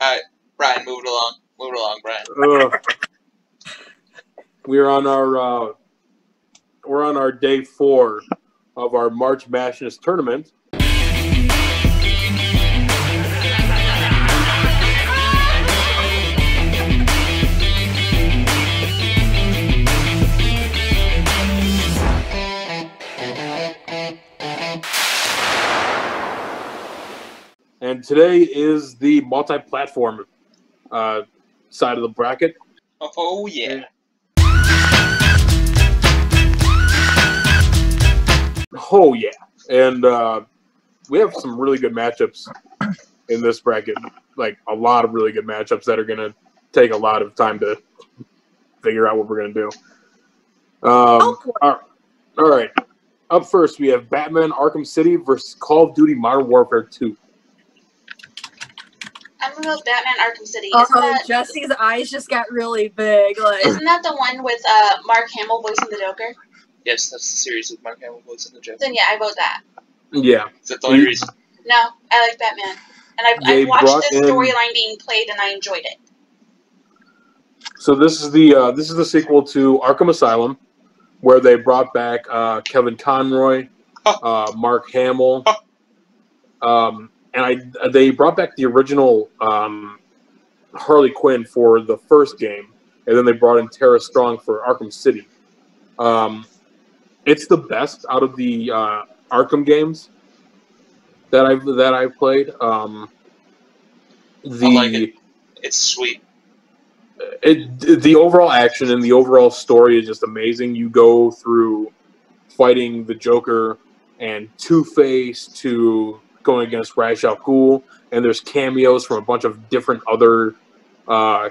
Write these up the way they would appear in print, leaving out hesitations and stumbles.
Alright, Brian, move it along. Move it along, Brian. We're on our day 4 of our March Madness tournament. And today is the multi-platform side of the bracket. Oh, yeah. Oh, yeah. And we have some really good matchups in this bracket. Like, a lot of really good matchups that are going to take a lot of time to figure out what we're going to do. All right. Up first, we have Batman Arkham City versus Call of Duty Modern Warfare 2. I'm gonna go with Batman Arkham City. That, Jesse's eyes just got really big. Like, isn't that the one with Mark Hamill voicing the Joker? Yes, that's the series with Mark Hamill voicing the Joker. Then yeah, I vote that. Yeah. Is that the only reason? No, I like Batman. And I've watched the storyline being played and I enjoyed it. So this is the sequel to Arkham Asylum, where they brought back Kevin Conroy, Mark Hamill, and they brought back the original Harley Quinn for the first game, and then they brought in Tara Strong for Arkham City. It's the best out of the Arkham games that I've played. I like it. It's sweet. The overall action and the overall story is just amazing. You go through fighting the Joker and Two-Face to going against Ra's al Ghul, and there's cameos from a bunch of different other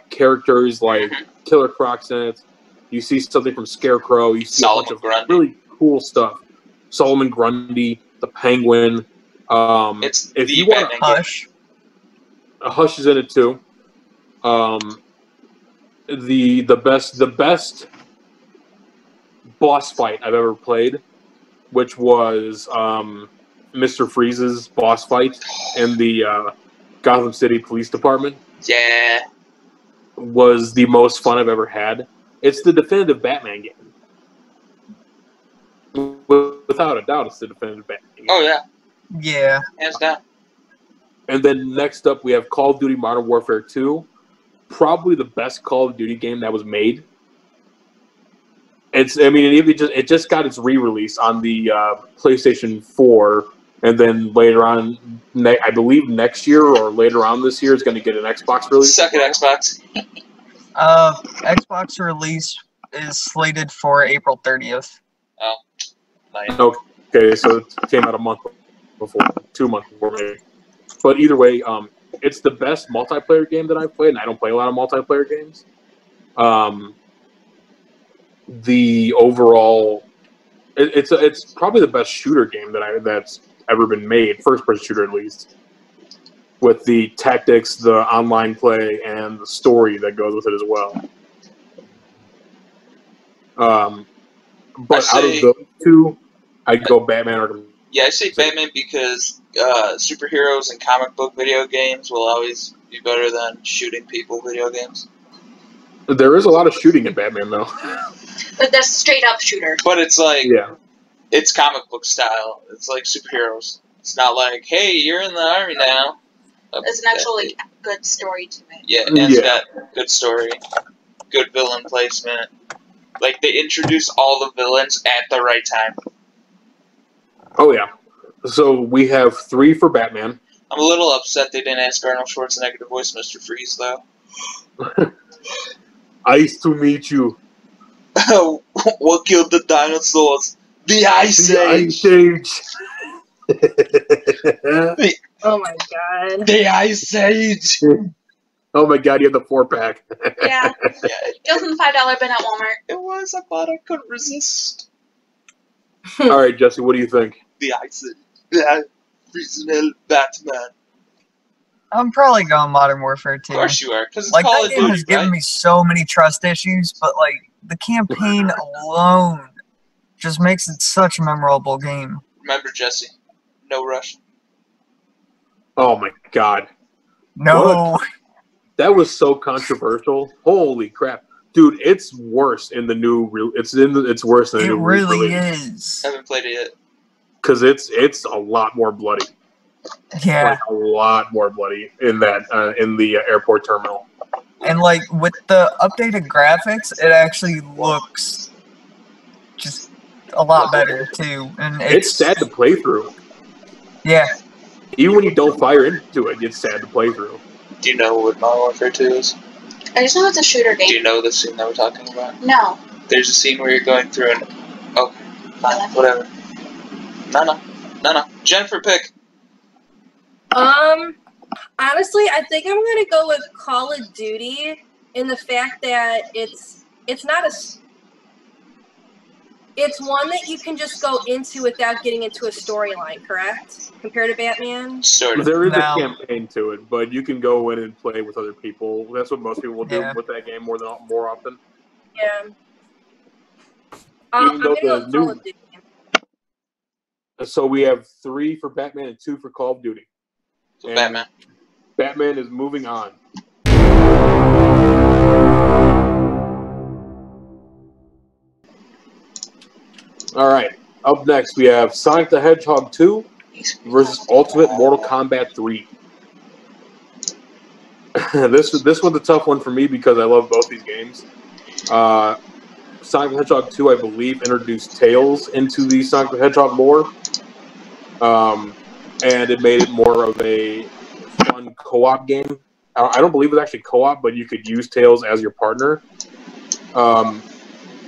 characters like Killer Croc's in it. You see something from Scarecrow. You see a bunch of really cool stuff. Solomon Grundy, the Penguin. It's if the you want Hush. Hush is in it too. The best boss fight I've ever played, which was Mr. Freeze's boss fight in the Gotham City Police Department. Yeah. Was the most fun I've ever had. It's the definitive Batman game. Without a doubt, it's the definitive Batman game. Oh, yeah. Yeah. Hands down. And then next up, we have Call of Duty Modern Warfare 2. Probably the best Call of Duty game that was made. It just got its re-release on the PlayStation 4, and then later on, I believe next year or later on this year, it's going to get an Xbox release. Second Xbox. Xbox release is slated for April 30th. Oh, nice. Okay, so it came out a month before, 2 months before maybe. But either way, it's the best multiplayer game that I've played, and I don't play a lot of multiplayer games. The overall, it's probably the best shooter game that's ever been made, first-person shooter at least, with the tactics, the online play, and the story that goes with it as well. But out of those two, I'd go Batman Arkham. Yeah, I say Batman because superheroes and comic book video games will always be better than shooting people video games. There is a lot of shooting in Batman, though. But that's straight up shooter. But it's like, yeah, it's comic book style. It's like superheroes. It's not like, hey, you're in the army now. It's an actually good story to it. Yeah, and it's got good story, good villain placement. Like, they introduce all the villains at the right time. Oh, yeah. So we have 3 for Batman. I'm a little upset they didn't ask Arnold Schwarzenegger to voice Mr. Freeze, though. Nice to meet you. What killed the dinosaurs? The Ice Age! Oh my god. The Ice Age! Oh my god, you have the 4-pack. Yeah. It was in the $5 bin at Walmart. It was, I thought I couldn't resist. Alright, Jesse, what do you think? The Ice Age. Freezing Batman. I'm probably going Modern Warfare 2. Of course you are, because it's like, Call that of game Duty, has given me so many trust issues, but like the campaign alone just makes it such a memorable game. Remember, Jesse, no rush. Oh my god. No. That was so controversial. Holy crap. Dude, it's worse in the new. It's worse than the new. It really release. is. I haven't played it yet. Because it's a lot more bloody. Yeah. Like, a lot more bloody in that in the airport terminal. And like with the updated graphics, it actually looks just a lot better too. And it's sad to play through. Yeah. Even when you don't fire into it, it's sad to play through. Do you know what Modern Warfare 2 is? I just know it's a shooter game. Do you know the scene that we're talking about? No. There's a scene where you're going through and... Okay, fine, whatever. No. Jennifer, pick. Honestly, I think I'm gonna go with Call of Duty in the fact that it's not a... It's one that you can just go into without getting into a storyline, correct? Compared to Batman? Sort of. There is a campaign to it, but you can go in and play with other people. That's what most people will do with that game more often. Yeah. I'm gonna go with Call of Duty. So we have 3 for Batman and 2 for Call of Duty. So Batman. Batman is moving on. All right. Up next, we have Sonic the Hedgehog 2 versus Ultimate Mortal Kombat 3. This was a tough one for me because I love both these games. Sonic the Hedgehog 2, I believe, introduced Tails into the Sonic the Hedgehog lore. And it made it more of a fun co-op game. I don't believe it was actually co-op, but you could use Tails as your partner.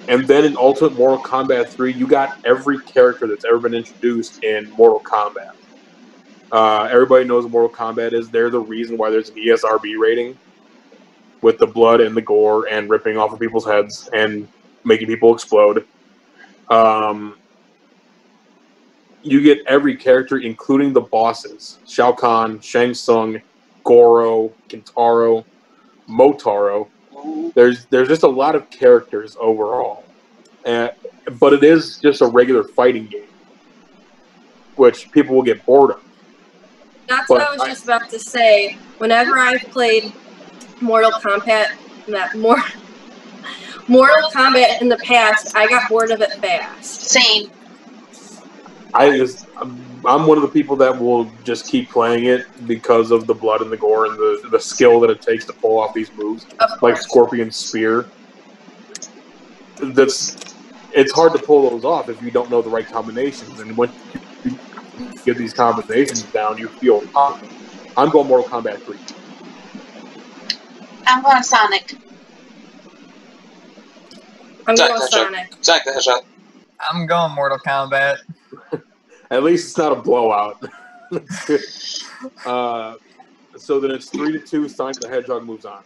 And then in Ultimate Mortal Kombat 3, you got every character that's ever been introduced in Mortal Kombat. Everybody knows what Mortal Kombat is. They're the reason why there's an ESRB rating with the blood and the gore and ripping off of people's heads and making people explode. You get every character, including the bosses. Shao Kahn, Shang Tsung, Goro, Kintaro, Motaro. There's just a lot of characters overall. But it is just a regular fighting game, which people will get bored of. That's what I was just about to say. Whenever I've played Mortal Kombat in the past, I got bored of it fast. Same. I'm one of the people that will just keep playing it because of the blood and the gore and the skill that it takes to pull off these moves, like Scorpion's Spear. It's hard to pull those off if you don't know the right combinations, and when you get these combinations down, you feel confident. I'm going Mortal Kombat 3. I'm going Sonic. I'm going Sonic. Sonic the Hedgehog. I'm going Mortal Kombat. At least it's not a blowout. So then it's 3-2. Sonic the Hedgehog moves on.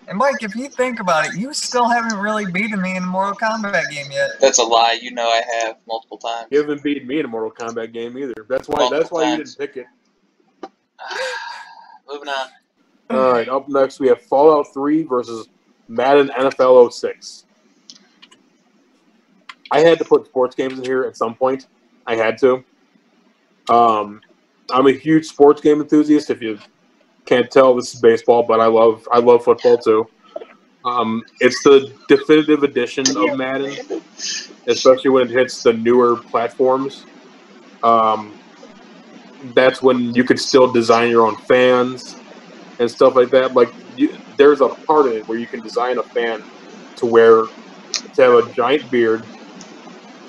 And Mike, if you think about it, you still haven't really beaten me in a Mortal Kombat game yet. That's a lie. You know I have multiple times. You haven't beaten me in a Mortal Kombat game either. That's why you didn't pick it. Moving on. All right, up next we have Fallout 3 versus Madden NFL 06. I had to put sports games in here at some point. I had to. I'm a huge sports game enthusiast. If you can't tell, this is baseball, but I love football too. It's the definitive edition of Madden, especially when it hits the newer platforms. That's when you can still design your own fans and stuff like that. Like, there's a part of it where you can design a fan to have a giant beard,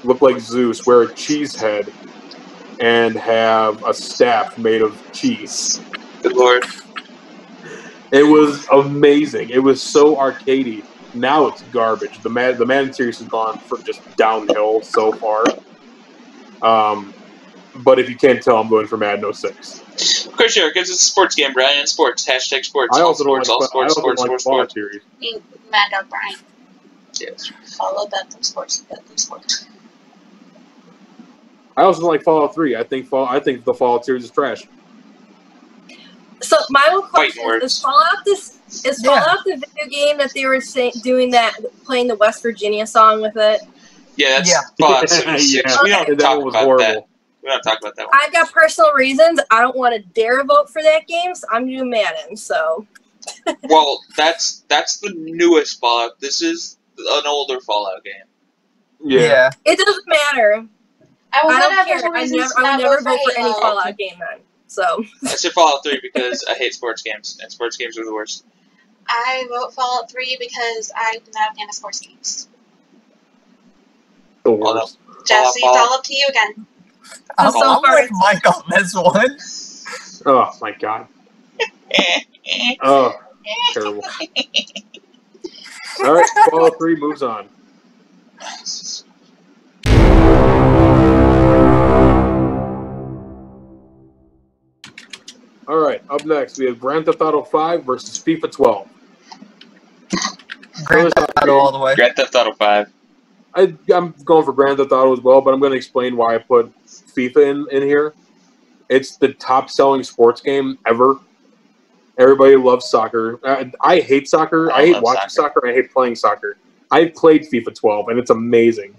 look like Zeus, wear a cheese head, and have a staff made of cheese. Good lord. It was amazing. It was so arcadey. Now it's garbage. The Madden series has gone for just downhill so far. But if you can't tell, I'm going for Madden 06. Of course you are, because it's a sports game, Brian. Sports. Hashtag sports. I also sports, don't like, all sports, I also sports, don't like sports, Fallout sports. series. Being Mad Dog Brian. Yes. Follow Bentham Sports. Bentham Sports. I also don't like Fallout 3. I think the Fallout series is trash. So my one question is Fallout the video game that they were playing the West Virginia song with it? Yeah, that's Fallout 76. Yeah. We don't that talk was about horrible. that. We don't talk about that one. I've got personal reasons. I don't want to dare vote for that game, so I'm doing Madden. So. Well, that's the newest Fallout. This is an older Fallout game. Yeah. It doesn't matter. I don't care. I would never vote for any Fallout game then. So. I said Fallout 3 because I hate sports games, and sports games are the worst. I vote Fallout 3 because I'm not a fan of sports games. The worst. Jesse, it's all up to you again. I'm with Mike on this one. Oh my god. Oh, terrible. All right, Fallout 3 moves on. All right, up next we have Grand Theft Auto 5 versus FIFA 12. Grand Theft Auto all the way. Grand Theft Auto 5. I'm going for Grand Theft Auto as well, but I'm going to explain why I put FIFA in here. It's the top-selling sports game ever. Everybody loves soccer. I hate soccer. I hate watching soccer. I hate playing soccer. I played FIFA 12, and it's amazing.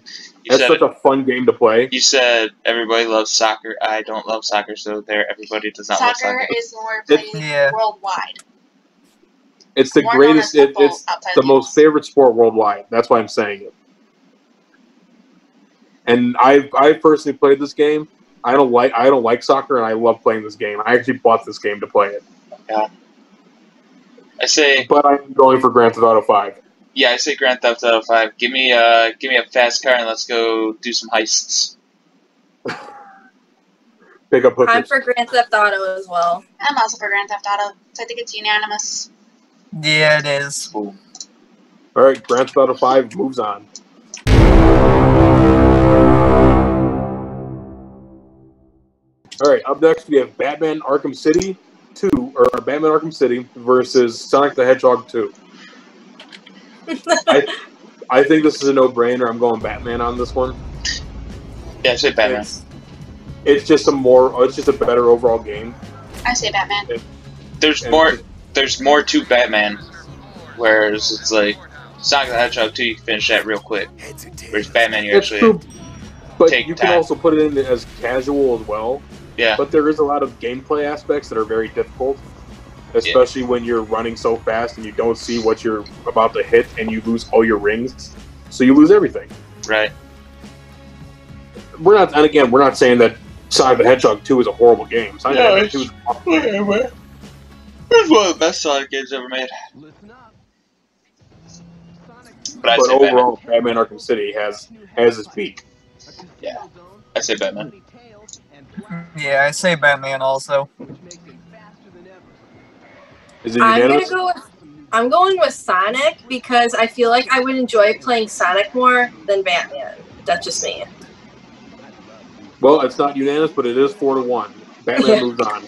It's such a fun game to play. You said everybody loves soccer. I don't love soccer, so everybody does not love soccer. Soccer is more played worldwide. It's the greatest. It's the most favorite sport worldwide. That's why I'm saying it. And I personally played this game. I don't like soccer, and I love playing this game. I actually bought this game to play it. Yeah. But I'm going for Grand Theft Auto 5. Yeah, I say Grand Theft Auto 5. Give me a fast car and let's go do some heists. Pick up hookers. I'm for Grand Theft Auto as well. I'm also for Grand Theft Auto. So I think it's unanimous. Yeah, it is. All right, Grand Theft Auto 5 moves on. All right, up next we have Batman Arkham City versus Sonic the Hedgehog 2. I think this is a no-brainer. I'm going Batman on this one. Yeah, I say Batman. It's just a better overall game. I say Batman. There's more to Batman, whereas it's like Sonic the Hedgehog 2, you can finish that real quick. Whereas Batman, you actually take you time. can also put it in as casual as well. Yeah. But there is a lot of gameplay aspects that are very difficult, especially when you're running so fast and you don't see what you're about to hit and you lose all your rings, so you lose everything. Right. We're not saying that Sonic the Hedgehog 2 is a horrible game. Sonic the Hedgehog 2 is awesome. It's one of the best Sonic games ever made. But overall, Batman Arkham City has its peak. Yeah, I say Batman. Yeah, I say Batman also. Is it unanimous? I'm going with Sonic because I feel like I would enjoy playing Sonic more than Batman. That's just me. Well, it's not unanimous, but it is 4-1. Batman moves on.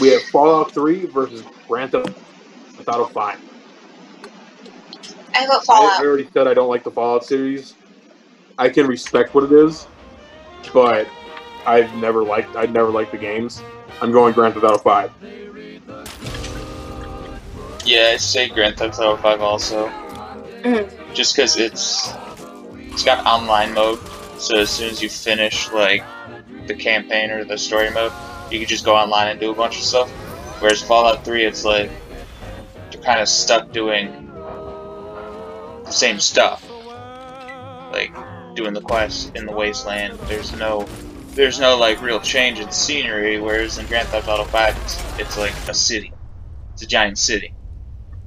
We have Fallout 3 versus Grand Theft Auto 5. I vote Fallout. I already said I don't like the Fallout series. I can respect what it is, but I've never liked the games. I'm going Grand Theft Auto 5. Yeah, I say Grand Theft Auto 5 also. Just because it's got online mode, so as soon as you finish like the campaign or the story mode, you can just go online and do a bunch of stuff. Whereas Fallout 3, it's like you're kind of stuck doing the same stuff, like doing the quests in the wasteland. There's no like real change in scenery. Whereas in Grand Theft Auto 5, it's like a city. It's a giant city.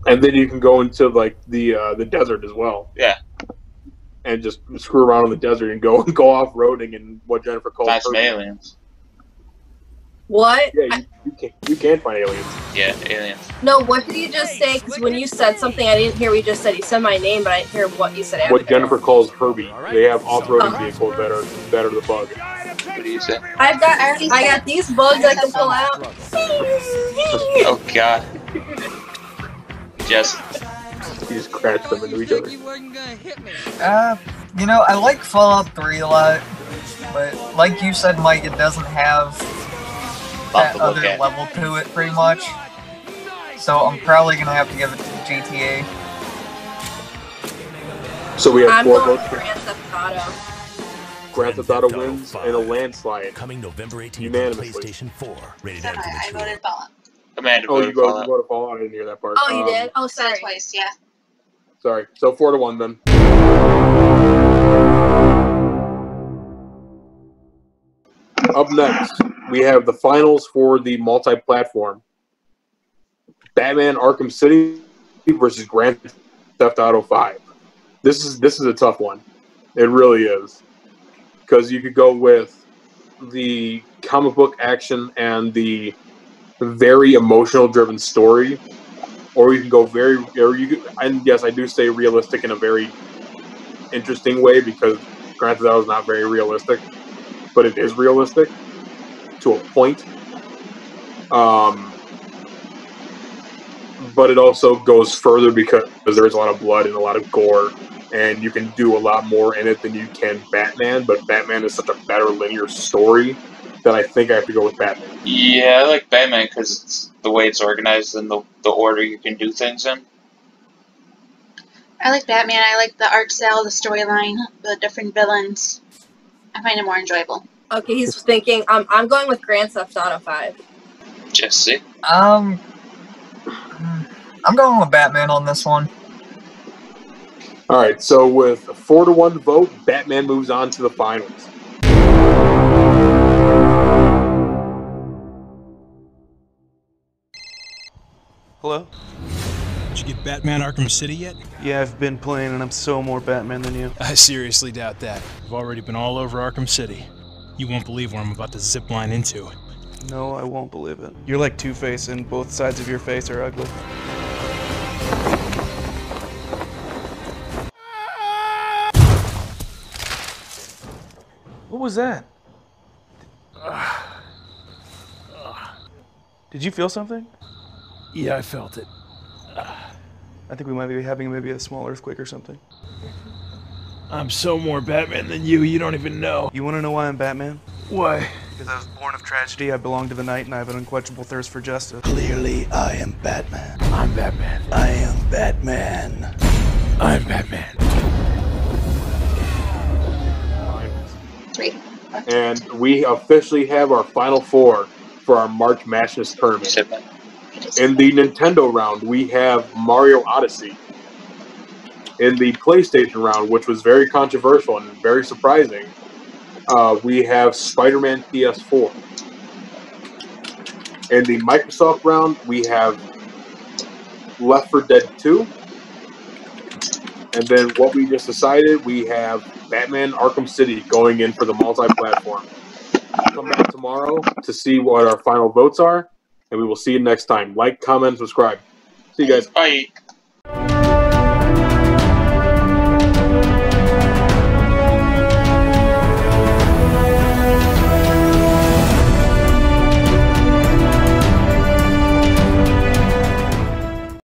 And then you can go into like the desert as well. Yeah. And just screw around in the desert and go off-roading and what Jennifer calls find some aliens. What? Yeah, you can find aliens. Yeah, aliens. No, what did you just say? Because when you said something, I didn't hear what you just said. You said my name, but I didn't hear what you said after. What Jennifer calls Herbie. They have off-roading vehicles that are the bug. What do you say? I got these bugs I can pull out. Oh God. Jess. You just crash them into each other. You know, I like Fallout 3 a lot, but like you said, Mike, it doesn't have that other level to it, pretty much. So I'm probably gonna have to give it to GTA. So we have 4 votes. Grand Theft Auto. Grand Theft Auto wins in a landslide. Coming November 18th unanimously. on PlayStation 4. Rated M for I mature. voted Fallout. Amanda you voted Fallout. voted Fallout. I didn't hear that part. Oh, you did? Oh, Said sorry. it twice, yeah. Sorry. So 4-1 then. Up next, we have the finals for the multi-platform. Batman Arkham City versus Grand Theft Auto 5. This is a tough one. It really is. Because you could go with the comic book action and the very emotional driven story, or you can go and yes, I do say realistic in a very interesting way, because Grand Theft Auto is not very realistic, but it is realistic to a point. But it also goes further because there's a lot of blood and a lot of gore, and you can do a lot more in it than you can Batman, but Batman is such a better linear story that I think I have to go with Batman. Yeah, I like Batman because it's the way it's organized and the order you can do things in. I like Batman. I like the art style, the storyline, the different villains. I find it more enjoyable. Okay, he's thinking. I'm going with Grand Theft Auto 5. Jesse? I'm going with Batman on this one. All right, so with a 4-1 vote, Batman moves on to the finals. Hello? Did you get Batman Arkham City yet? Yeah, I've been playing and I'm so more Batman than you. I seriously doubt that. I've already been all over Arkham City. You won't believe where I'm about to zip line into. No, I won't believe it. You're like Two-Face and both sides of your face are ugly. What was that? Did you feel something? Yeah, I felt it. I think we might be having maybe a small earthquake or something. I'm so more Batman than you don't even know. You want to know why I'm Batman? Why? Because I was born of tragedy, I belong to the night, and I have an unquenchable thirst for justice. Clearly, I am Batman. I'm Batman. I am Batman. I'm Batman. 3. And we officially have our final 4 for our March Madness tournament. In the Nintendo round, we have Mario Odyssey. In the PlayStation round, which was very controversial and very surprising, we have Spider-Man PS4. In the Microsoft round, we have Left 4 Dead 2. And then what we just decided, we have Batman Arkham City going in for the multi-platform. Come back tomorrow to see what our final votes are, and we will see you next time. Like, comment, subscribe. See you guys. Bye.